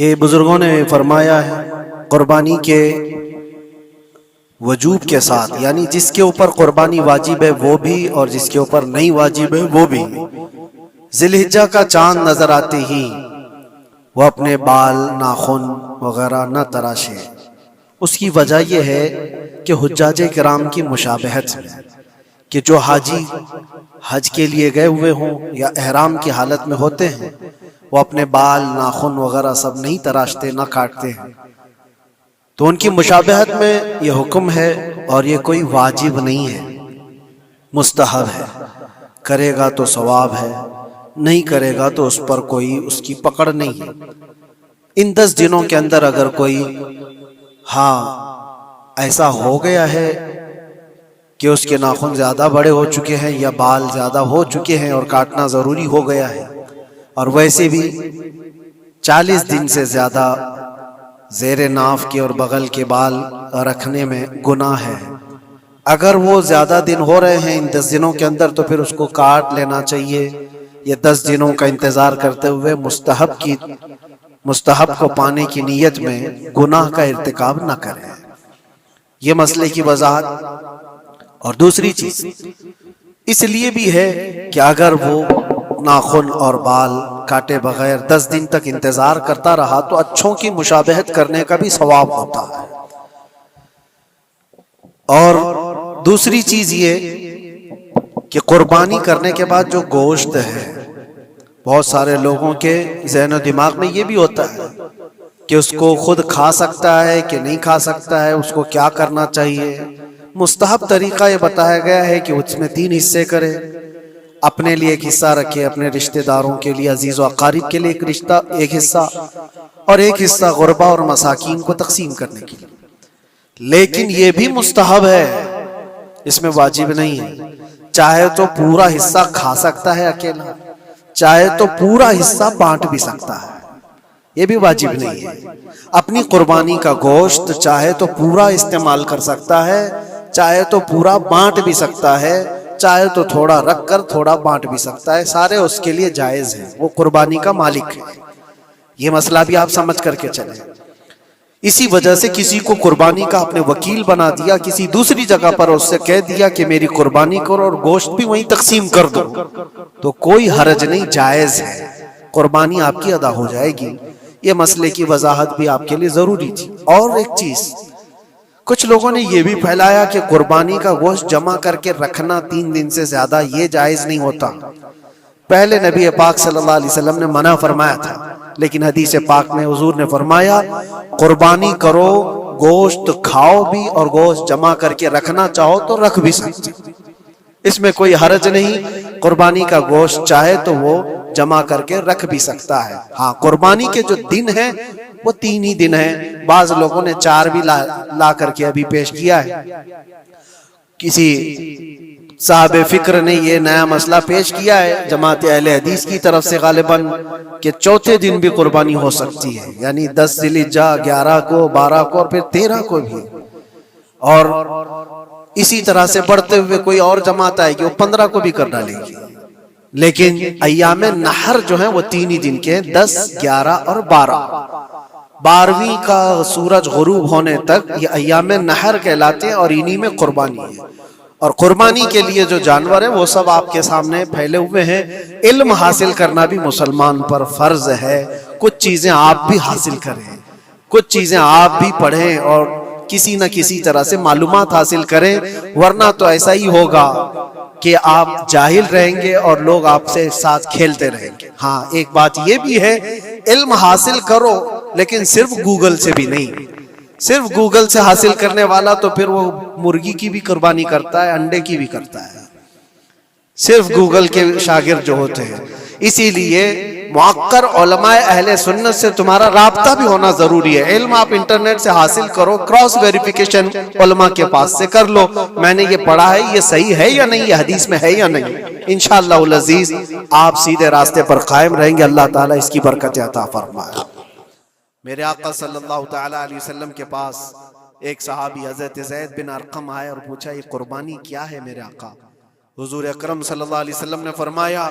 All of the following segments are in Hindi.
कि बुजुर्गों ने फरमाया है कुर्बानी के वजूब के साथ, यानी जिसके ऊपर कुर्बानी वाजिब है वो भी और जिसके ऊपर नहीं वाजिब है वो भी, जिलहिज्जा का चांद नजर आते ही वो अपने बाल नाखून वगैरह न तराशे। उसकी वजह यह है कि हुज्जाजे किराम की मुशाबहत में कि जो हाजी हज के लिए गए हुए हों या एहराम की हालत में होते हैं वो अपने बाल नाखून वगैरह सब नहीं तराशते, ना काटते हैं। तो उनकी मुशाबहत में ये हुक्म है और ये कोई वाजिब नहीं है, मुस्तहब है। करेगा तो सवाब है, नहीं करेगा तो उस पर कोई उसकी पकड़ नहीं है। इन 10 दिनों के अंदर अगर कोई ऐसा हो गया है कि उसके नाखून ज्यादा बड़े हो चुके हैं या बाल ज्यादा हो चुके हैं और काटना जरूरी हो गया है, और वैसे भी 40 दिन से ज्यादा जेरे नाफ के और बगल के बाल रखने में गुनाह है, अगर वो ज्यादा दिन हो रहे हैं इन 10 दिनों के अंदर तो फिर उसको काट लेना चाहिए। ये 10 दिनों का इंतजार करते हुए मुस्तहब को पाने की नीयत में गुनाह का इर्तिकाब न करें। ये मसले की वजाहत। और दूसरी चीज इसलिए भी है कि अगर वो नाखून और बाल काटे बगैर 10 दिन तक इंतजार करता रहा तो अच्छों की मुशाबहत करने का भी सवाब होता है। और दूसरी चीज ये कि कुर्बानी करने के बाद जो गोश्त है, बहुत सारे लोगों के ज़हन और दिमाग में ये भी होता है कि उसको खुद खा सकता है कि नहीं खा सकता है, उसको क्या करना चाहिए। मुस्तहब तरीका ये बताया गया है कि उसमें 3 हिस्से करे, अपने लिए एक हिस्सा रखे, अपने रिश्तेदारों के लिए, अजीज व अकारिब के लिए एक हिस्सा, और एक हिस्सा गुरबा और मसाकीन को तकसीम करने के लिए। लेकिन ये भी मुस्तहब है, इसमें वाजिब नहीं है। चाहे तो पूरा हिस्सा खा सकता है अकेला, चाहे तो पूरा हिस्सा बांट भी सकता है, ये भी वाजिब नहीं है। अपनी कुर्बानी का गोश्त चाहे तो पूरा इस्तेमाल कर सकता है, चाहे तो पूरा बांट भी सकता है, चाहे तो थोड़ा रख कर थोड़ा बांट भी सकता है, सारे उसके लिए जायज है, वो कुर्बानी का मालिक है। ये मसला भी आप समझ करके चले। इसी वजह से किसी को कुर्बानी का अपने वकील बना दिया, किसी दूसरी जगह पर उससे कह दिया कि मेरी कुर्बानी करो और गोश्त भी वहीं तकसीम कर दो, तो कोई हरज नहीं, जायज है, कुर्बानी आपकी अदा हो जाएगी। ये मसले की वजाहत भी आपके लिए जरूरी थी। और एक चीज, कुछ लोगों ने यह भी फैलाया कि कुर्बानी का गोश्त जमा करके रखना 3 दिन से ज्यादा ये जायज नहीं होता। पहले नबी पाक सल्लल्लाहु अलैहि वसल्लम ने मना फरमाया था, लेकिन हदीस पाक में हुजूर ने फरमाया कुर्बानी करो, गोश्त खाओ भी और गोश्त जमा करके रखना चाहो तो रख भी सकते, इसमें कोई हरज नहीं। कुर्बानी का गोश्त चाहे तो वो जमा करके रख भी सकता है। हाँ, कुर्बानी के जो दिन हैं वो 3 ही दिन हैं, बाज लोगों ने 4 भी ला करके अभी पेश किया है। किसी साहब फिक्र ने ये नया मसला पेश किया है जमात अहले हदीस की तरफ से गालिबन कि चौथे दिन भी कुर्बानी हो सकती है, यानी 10 जिलहिज्जा, 11 को, 12 को और फिर 13 को भी। और इसी तरह से बढ़ते हुए कोई और जमात आएगी वो 15 को भी कर डालेगी। लेकिन अय्यामे नहर जो है वो 3 ही दिन के, 10, 11 और 12। 12वीं का सूरज गुरूब होने तक ये अय्यामे नहर कहलाते हैं और इन्हीं में कुर्बानी है। और कुर्बानी के लिए जो जानवर है वो सब आपके सामने फैले हुए हैं। इल्म हासिल करना भी मुसलमान पर फर्ज है। कुछ चीजें आप भी हासिल करें, कुछ चीजें आप भी पढ़ें और किसी न किसी तरह से मालूमात हासिल करें, वरना तो ऐसा ही होगा कि आप जाहिल रहेंगे और लोग आपसे साथ खेलते रहेंगे। हाँ, एक बात ये भी है, इल्म हासिल करो लेकिन सिर्फ गूगल से भी नहीं। सिर्फ गूगल से हासिल करने वाला तो फिर वो मुर्गी की भी कुर्बानी करता है, अंडे की भी करता है, सिर्फ गूगल के शागिर्द जो होते हैं। इसीलिए मुअक्कर उलमाए अहले सुन्नत से तुम्हारा राब्ता भी होना जरूरी है। इल्म आप इंटरनेट से हासिल करो, क्रॉस वेरिफिकेशन उलमा के पास से कर लो, मैंने ये पढ़ा है, ये सही है या नहीं, ये हदीस में है या नहीं। इंशाअल्लाह अज़ीज आप सीधे रास्ते पर कायम रहेंगे। अल्लाह ताला इसकी बरकत अता फरमाए। मेरे आका सल्लल्लाहु तआला अलैहि वसल्लम के पास एक सहाबी हजरत ज़ैद बिन अरकम आए और पूछा, ये कुर्बानी क्या है मेरे आका? हुजूर अकरम सल्लल्लाहु अलैहि वसल्लम ने फरमाया,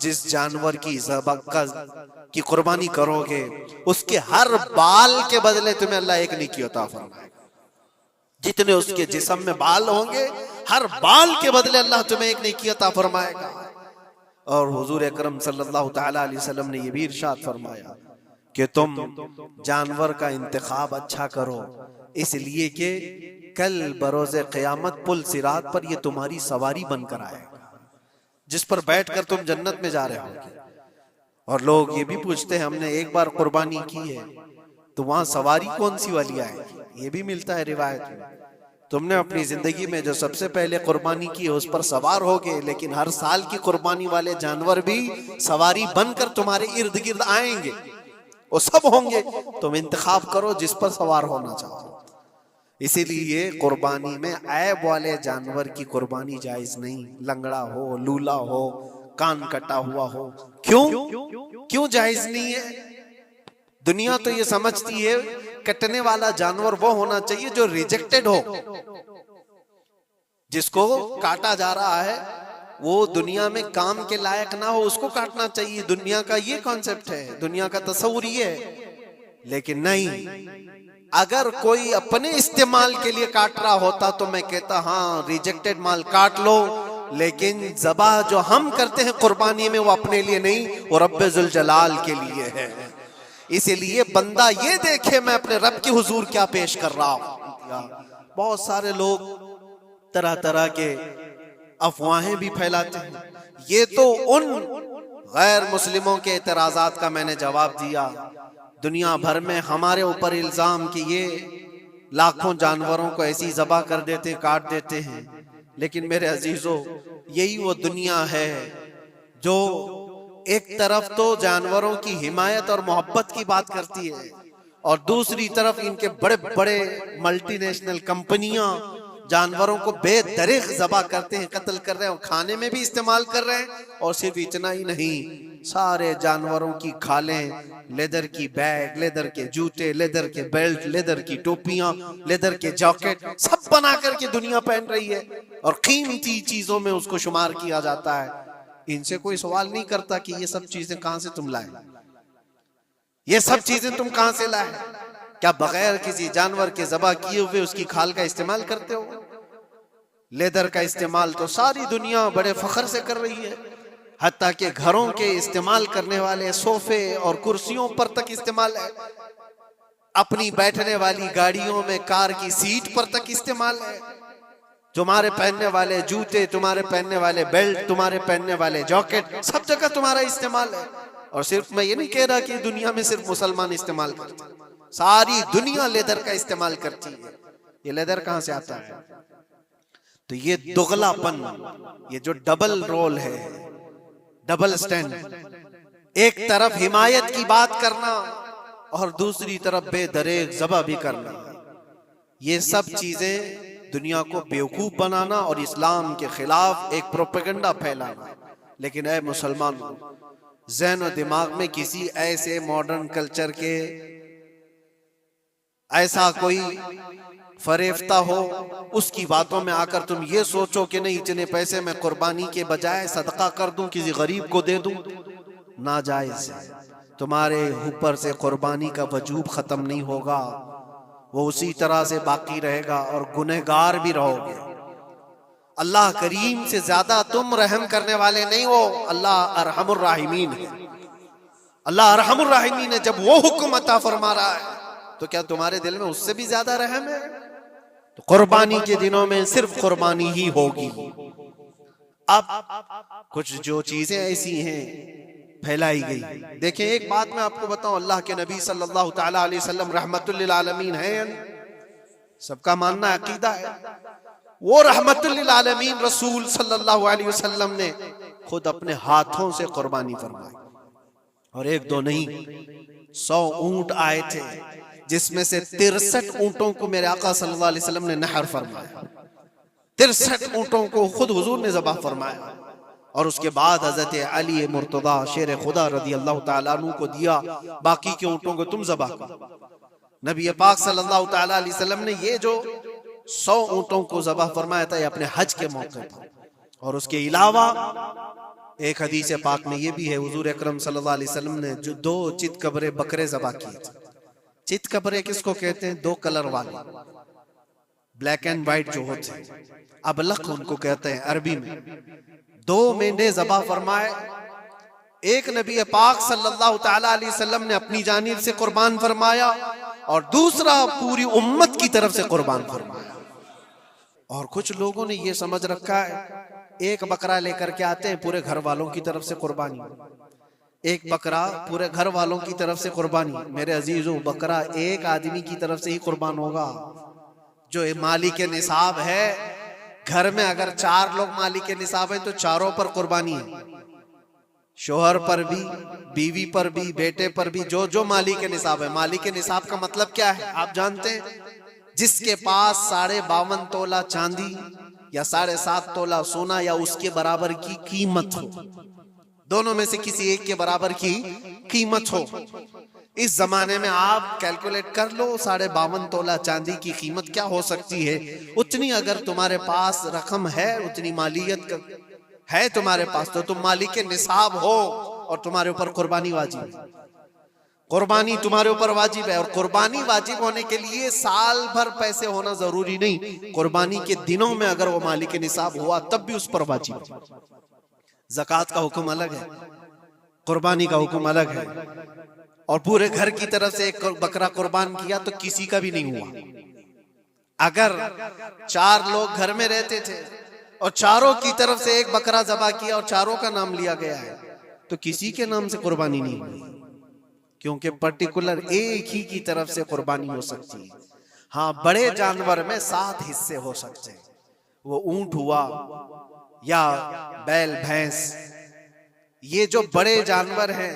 जिस जानवर की की कुर्बानी करोगे, उसके हर बाल के बदले तुम्हें अल्लाह एक नेकी अता फरमाएगा। जितने उसके जिस्म में बाल होंगे, हर बाल के बदले अल्लाह तुम्हें एक नेकी अता फरमाएगा। और हुजूर अकरम सल्लल्लाहु तआला अलैहि वसल्लम ने यह भी इरशाद फरमाया कि तुम जानवर का इंतखाब अच्छा करो, इसलिए कि कल बरोज़े क़यामत पुल सिरात पर ये तुम्हारी सवारी बनकर आएगा, जिस पर बैठकर तुम जन्नत में जा रहे होगे। और लोग ये भी पूछते हैं, हमने एक बार कुर्बानी की है तो वहां सवारी कौन सी वाली आएगी? ये भी मिलता है रिवायत में, तुमने अपनी जिंदगी में जो सबसे पहले कुर्बानी की है उस पर सवार होगे, लेकिन हर साल की कुर्बानी वाले जानवर भी सवारी बनकर तुम्हारे इर्द गिर्द आएंगे, वो सब होंगे। तुम इंतखाब करो जिस पर सवार होना चाहो। इसीलिए कुर्बानी में ऐब वाले जानवर की कुर्बानी जायज नहीं। लंगड़ा हो, लूला हो, कान कटा हुआ हो, क्यों जायज नहीं है? दुनिया तो ये समझती है कटने वाला जानवर वो होना चाहिए जो रिजेक्टेड हो, जिसको काटा जा रहा है वो दुनिया में काम के लायक ना हो, उसको काटना चाहिए। दुनिया का ये कॉन्सेप्ट है, दुनिया का तस्वुर ये है। लेकिन नहीं, अगर कोई अपने इस्तेमाल के लिए काट रहा होता तो मैं कहता हाँ रिजेक्टेड माल काट लो, लेकिन ज़बाह जो हम करते हैं कुर्बानी में वो अपने लिए नहीं, वो रब्बे जुल जलाल के लिए है। इसीलिए बंदा ये देखे मैं अपने रब की हुजूर क्या पेश कर रहा हूं। बहुत सारे लोग तरह तरह के अफवाहें भी फैलाते हैं। ये तो उन गैर मुस्लिमों के एतराजात का मैंने जवाब दिया। दुनिया भर में हमारे ऊपर इल्जाम कि ये लाखों जानवरों को ऐसी ज़बह कर देते, काट देते हैं। लेकिन मेरे अजीजों, यही वो दुनिया है जो एक तरफ तो जानवरों की हिमायत और मोहब्बत की बात करती है और दूसरी तरफ इनके बड़े बड़े मल्टीनेशनल कंपनियां जानवरों को बेदरीग ज़बह करते हैं, कत्ल कर रहे हैं और खाने में भी इस्तेमाल कर रहे हैं। और सिर्फ इतना ही नहीं, सारे जानवरों की खालें, लेदर की बैग, लेदर के जूते, लेदर के बेल्ट, लेदर की टोपियां, लेदर के जैकेट सब बना करके दुनिया पहन रही है और कीमती चीजों में उसको शुमार किया जाता है। इनसे कोई सवाल नहीं करता कि ये सब चीजें कहां से तुम लाए, ये सब चीजें तुम कहां से लाए? क्या बगैर किसी जानवर के ज़बह किए हुए उसकी खाल का इस्तेमाल करते हो? लेदर का इस्तेमाल तो सारी दुनिया बड़े फख्र से कर रही है, हत्ता कि घरों के इस्तेमाल करने वाले सोफे और कुर्सियों पर तक इस्तेमाल है, अपनी बैठने वाली गाड़ियों में कार की सीट पर तक इस्तेमाल है। तुम्हारे पहनने वाले जूते, तुम्हारे पहनने वाले बेल्ट, तुम्हारे पहनने वाले जैकेट, सब जगह तुम्हारा इस्तेमाल है। और सिर्फ मैं ये नहीं कह रहा कि दुनिया में सिर्फ मुसलमान इस्तेमाल करते हैं, सारी दुनिया लेदर का इस्तेमाल करती है। ये लेदर कहां से आता है? तो ये दुगलापन, ये जो डबल रोल है, डबल स्टैंड, एक तरफ हिमायत की बात करना और दूसरी तरफ बेदरेग ज़बह भी करना, ये सब चीजें दुनिया को बेवकूफ बनाना और इस्लाम के खिलाफ एक प्रोपेगेंडा फैलाना। लेकिन ऐ मुसलमानों, ज़हन और दिमाग में किसी ऐसे मॉडर्न कल्चर के ऐसा कोई फरेफ्ता हो, उसकी बातों में आकर तुम ये सोचो कि नहीं इतने पैसे मैं कुर्बानी के बजाय सदका कर दूं, किसी गरीब को दे दूं, नाजायज है। तुम्हारे ऊपर से कुर्बानी का वजूब खत्म नहीं होगा, वो उसी तरह से बाकी रहेगा और गुनहगार भी रहोगे। अल्लाह करीम से ज्यादा तुम रहम करने वाले नहीं हो, अल्लाह अरहमुर राहिमीन है। अल्लाह अरहमुर राहिमीन है। जब वो हुक्म अता फरमा रहा है तो क्या तुम्हारे दिल में उससे भी ज्यादा रहम है? तो कुर्बानी के दिनों में सिर्फ कुर्बानी ही होगी। अब कुछ जो चीजें ऐसी हैं फैलाई गई, देखें एक बात मैं आपको बताऊं, अल्लाह के नबी सल्लल्लाहु तआला अलैहि वसल्लम रहमतुल लिल आलमीन है, सबका मानना अकीदा है। वो रहमतुल लिल आलमीन रसूल सल्लल्लाहु अलैहि वसल्लम ने खुद अपने हाथों से कुर्बानी फरमाई, और एक दो नहीं 100 ऊंट आए थे, जिसमें से 63 ऊंटों को मेरे आका सल्लल्लाहु अलैहि वसल्लम ने नहर फरमाया। 63 ऊंटों को खुद हुजूर ने ज़बह फरमाया और उसके बाद हजरत अली मुर्तदा शेर खुदा रदी अल्लाह तआला अन्हु को दिया, बाकी के ऊंटों को तुम ज़बह करो। नबी पाक सल्लल्लाहु तआला अलैहि वसल्लम ने ये जो 100 ऊंटों को ज़बह फरमाया था, ये अपने हज के मौके पर, और उसके अलावा एक हदीस पाक में ये भी है, हुजूर अकरम सल्लल्लाहु अलैहि वसल्लम ने जो 2 चित कबरे बकरे ज़बा किए थे। चित कबरे किसको कहते हैं? 2 कलर वाले, ब्लैक एंड व्हाइट जो होते हैं, अबलख उनको कहते हैं अरबी में। 2 मेंढे ज़बा फरमाए। एक नबी पाक सल्लल्लाहु ताला अलैहि वसल्लम ने अपनी जानिब से कुर्बान फरमाया और दूसरा पूरी उम्मत की तरफ से कुर्बान फरमाया। और कुछ लोगों ने ये समझ रखा है, एक बकरा लेकर के आते हैं पूरे घर वालों की तरफ से कुर्बानी, एक बकरा पूरे घर वालों की तरफ से कुर्बानी। मेरे अजीजों, बकरा एक आदमी की तरफ से ही कुर्बान होगा जो मालिक के निसाब है। घर में अगर 4 लोग मालिक के निसाब है तो चारों पर कुर्बानी है, शोहर पर भी, बीवी पर भी, बेटे पर भी, जो जो मालिक के निसाब है। मालिक के निसाब का मतलब क्या है आप जानते हैं? जिसके पास 52.5 तोला चांदी या 7.5 तोला सोना या उसके बराबर की कीमत हो, दोनों में से किसी एक के बराबर की कीमत हो। इस जमाने में आप कैलकुलेट कर लो 52.5 तोला चांदी की कीमत क्या हो सकती है। उतनी अगर तुम्हारे पास रकम है, उतनी मालियत है तुम्हारे पास, तो तुम मालिक के निसाब हो और तुम्हारे ऊपर कुर्बानी वाजिब है। कुर्बानी तुम्हारे ऊपर वाजिब है। और कुर्बानी वाजिब होने के लिए साल भर पैसे होना जरूरी नहीं, कुर्बानी के दिनों में अगर वो मालिक के निसाब हुआ तब भी उस पर वाजिब है। ज़कात का हुक्म अलग है, कुर्बानी का हुक्म अलग है। और पूरे घर की तरफ से एक बकरा कुर्बान किया तो किसी का भी नहीं हुआ। अगर 4 लोग घर में रहते थे और चारों की तरफ से एक बकरा ज़बा किया और चारों का नाम लिया गया है तो किसी के नाम से कुर्बानी नहीं हुई, क्योंकि पर्टिकुलर एक ही की तरफ से कुर्बानी हो सकती है। हाँ, बड़े जानवर में 7 हिस्से हो सकते हैं, वो ऊंट हुआ या बैल भैंस, ये जो बड़े जानवर हैं,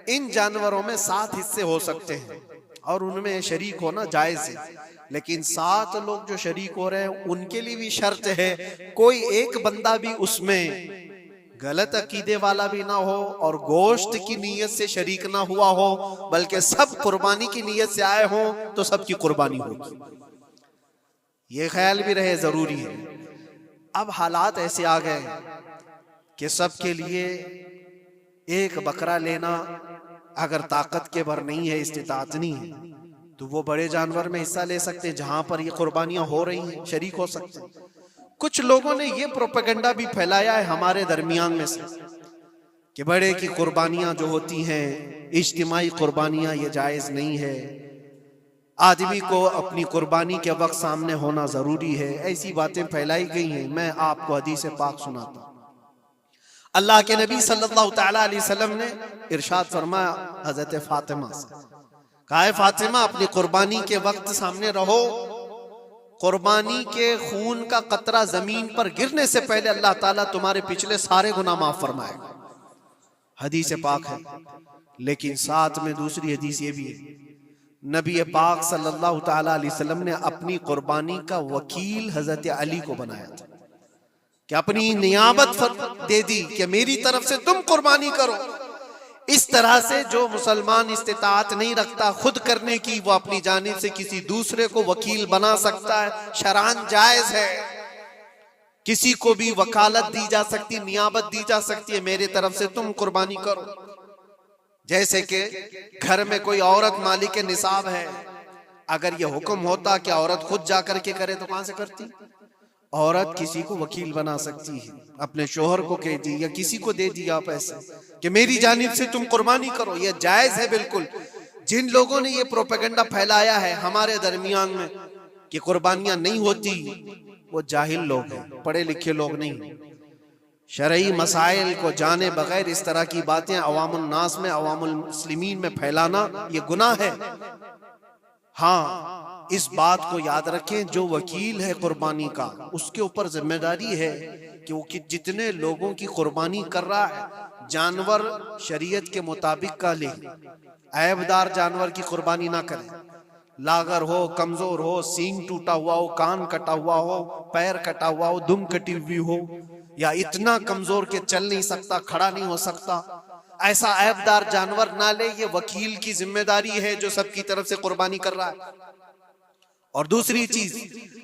इन जानवरों में 7 हिस्से हो सकते हैं और उनमें शरीक होना जायज है। लेकिन 7 लोग जो शरीक हो रहे हैं उनके लिए भी शर्त है, कोई एक बंदा भी उसमें गलत अकीदे वाला भी ना हो और गोश्त की नीयत से शरीक ना हुआ हो, बल्कि सब कुर्बानी की नीयत से आए हो तो सबकी कुर्बानी होगी। ये ख्याल भी रहे, जरूरी है। अब हालात ऐसे आ गए कि सबके लिए एक बकरा लेना अगर ताकत के भर नहीं है, इस्तिताअत नहीं है, तो वो बड़े जानवर में हिस्सा ले सकते हैं जहां पर ये कुर्बानियां हो रही हैं, शरीक हो सकते हैं। कुछ लोगों ने ये प्रोपेगेंडा भी फैलाया है हमारे दरमियान में से कि बड़े की कुर्बानियां जो होती हैं, इज्तिमाई कुर्बानियां, ये जायज नहीं है, आदमी को अपनी कुर्बानी के वक्त सामने होना जरूरी है। ऐसी बातें फैलाई गई हैं। मैं आपको हदीस पाक सुनाता हूं। अल्लाह के नबी सल्लल्लाहु ताला अलैहि वसल्लम ने इरशाद फरमाया हजरत फातिमा से, कहा, फातिमा अपनी कुर्बानी के वक्त सामने रहो, कुर्बानी के खून का कतरा जमीन पर गिरने से पहले अल्लाह ताला तुम्हारे पिछले सारे गुनाह माफ फरमाएगा। हदीस पाक है। लेकिन साथ में दूसरी हदीस ये भी है, नबी पाक सल्लल्लाहु ताला अलैहि वसल्लम ने अपनी कुर्बानी का वकील हजरत अली को बनाया था कि अपनी नियाबत दे दी कि मेरी तरफ से तुम कुर्बानी करो। इस तरह से जो मुसलमान इस्तिताअत नहीं रखता खुद करने की, वो अपनी जानिब से किसी दूसरे को वकील बना सकता है। शरअन जायज है, किसी को भी वकालत दी जा सकती, नियाबत दी जा सकती है, मेरे तरफ से तुम कुर्बानी करो। जैसे कि घर में कोई औरत मालिक के निसाब है, अगर यह हुक्म होता कि औरत खुद जाकर के करे तो कहां से करती? औरत किसी को वकील बना सकती है, अपने शोहर को कह दी या किसी को दे दिया पैसे कि मेरी जानिब से तुम कुर्बानी करो, यह जायज है बिल्कुल। जिन लोगों ने ये प्रोपेगेंडा फैलाया है हमारे दरमियान में कि कुर्बानियां नहीं होती, वो जाहिल लोग हैं, पढ़े लिखे लोग नहीं। शरई मसाइल को जाने बगैर इस तरह की बातें अवामुल नास में, अवामुल मुस्लिमीन में फैलाना ये गुनाह है। हाँ, इस बात को याद रखें, जो वकील है कुर्बानी का, उसके ऊपर जिम्मेदारी है कि वो जितने लोगों की कुर्बानी कर रहा है, जानवर शरीयत के मुताबिक का ले, ऐबदार जानवर की कुर्बानी ना करें। लागर हो, कमजोर हो, सींग टूटा हुआ हो, कान कटा हुआ हो, पैर कटा हुआ हो, दुम कटी हुई हो, या इतना कमजोर के चल नहीं सकता, खड़ा नहीं हो सकता, ऐसा ऐबदार जानवर ना ले। ये वकील की जिम्मेदारी है जो सबकी तरफ से कुर्बानी कर रहा है। और दूसरी चीज,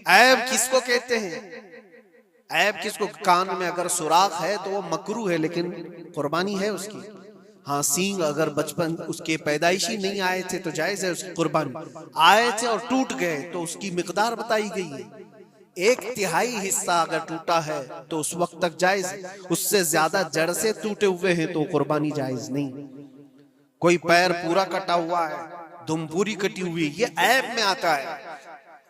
ऐब किसको कहते हैं? ऐब किसको, कान में अगर सुराख है तो वो मकरू है, लेकिन कुर्बानी है उसकी। हाँ, सींग अगर बचपन उसके पैदाइशी नहीं आए थे तो जायज है उसकी कुर्बानी, आए थे और टूट गए तो उसकी मिकदार बताई गई है। 1/3 हिस्सा अगर टूटा है तो उस वक्त तक जायज है, उससे ज्यादा जड़ से टूटे हुए हैं तो कुर्बानी जायज नहीं। कोई पैर पूरा कटा हुआ है, दुम पूरी कटी हुई, ये ऐब में आता है।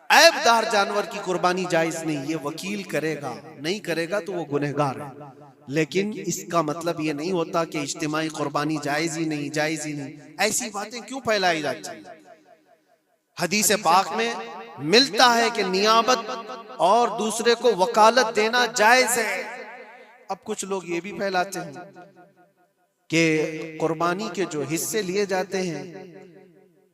ऐबदार जानवर की कुर्बानी जायज नहीं, ये वकील करेगा, नहीं करेगा तो वो गुनहगार है। लेकिन इसका मतलब ये नहीं होता कि इज्तिमाई कुर्बानी जायज ही नहीं, जायज ही नहीं। ऐसी बातें क्यों फैलाई जाती हैं? हदीस पाक में मिलता है कि नियाबत और दूसरे को वकालत देना जायज है। अब कुछ लोग ये भी फैलाते हैं कि कुर्बानी के जो हिस्से लिए जाते हैं,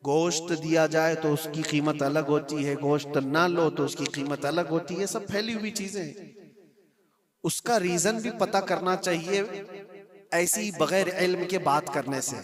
गोश्त दिया जाए तो उसकी कीमत अलग होती है, गोश्त ना लो तो उसकी कीमत अलग होती है। सब फैली हुई चीजें हैं। उसका रीजन भी पता करना चाहिए ऐसी बगैर इल्म के बात करने से।